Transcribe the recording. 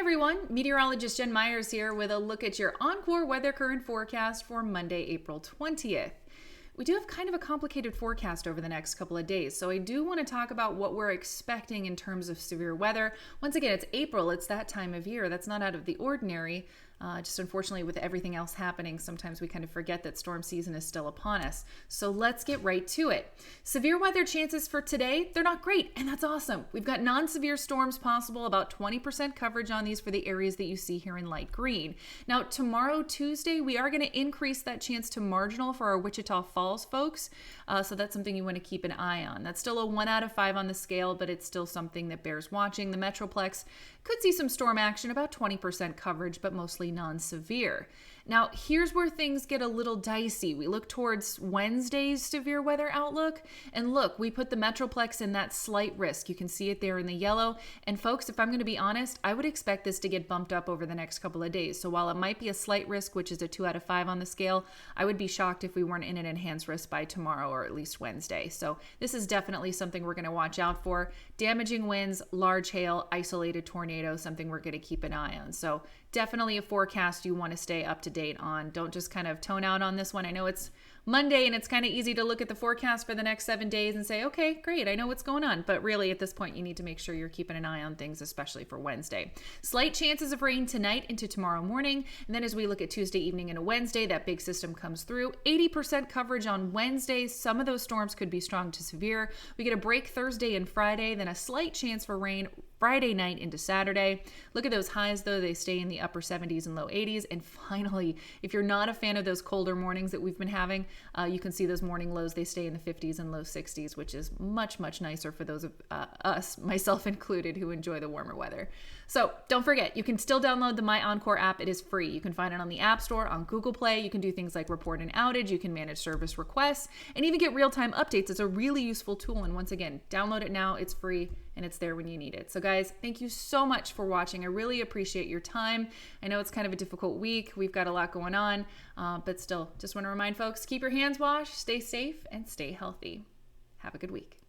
everyone, meteorologist Jen Myers here with a look at your Oncor weather current forecast for Monday, April 20th. We do have kind of a complicated forecast over the next couple of days, so I do want to talk about what we're expecting in terms of severe weather. Once again, it's April, it's that time of year. That's not out of the ordinary. Just unfortunately, with everything else happening, sometimes we kind of forget that storm season is still upon us. So let's get right to it. Severe weather chances for today, they're not great, and that's awesome. We've got non-severe storms possible, about 20% coverage on these for the areas that you see here in light green. Now, tomorrow, Tuesday, we are going to increase that chance to marginal for our Wichita Falls folks. So that's something you want to keep an eye on. That's still a 1 out of 5 on the scale, but it's still something that bears watching. The Metroplex could see some storm action, about 20% coverage, but mostly non-severe. Now, here's where things get a little dicey. We look towards Wednesday's severe weather outlook, and look, we put the Metroplex in that slight risk. You can see it there in the yellow. And folks, if I'm going to be honest, I would expect this to get bumped up over the next couple of days. So while it might be a slight risk, which is a 2 out of 5 on the scale, I would be shocked if we weren't in an enhanced risk by tomorrow or at least Wednesday. So this is definitely something we're going to watch out for. Damaging winds, large hail, isolated tornadoes, something we're going to keep an eye on. So definitely a forecast you want to stay up to date on. Don't just kind of tone out on this one. I know it's Monday and it's kind of easy to look at the forecast for the next 7 days and say, okay, great, I know what's going on. But really at this point, you need to make sure you're keeping an eye on things, especially for Wednesday. Slight chances of rain tonight into tomorrow morning. And then as we look at Tuesday evening into Wednesday, that big system comes through. 80% coverage on Wednesday. Some of those storms could be strong to severe. We get a break Thursday and Friday, then a slight chance for rain Friday night into Saturday. Look at those highs though, they stay in the upper 70s and low 80s. And finally, if you're not a fan of those colder mornings that we've been having, you can see those morning lows, they stay in the 50s and low 60s, which is much, much nicer for those of us, myself included, who enjoy the warmer weather. So don't forget, you can still download the My Oncor app. It is free. You can find it on the App Store, on Google Play. You can do things like report an outage. You can manage service requests and even get real-time updates. It's a really useful tool. And once again, download it now. It's free and it's there when you need it. So guys, thank you so much for watching. I really appreciate your time. I know it's kind of a difficult week. We've got a lot going on, but still, just want to remind folks, keep your hands washed, stay safe, and stay healthy. Have a good week.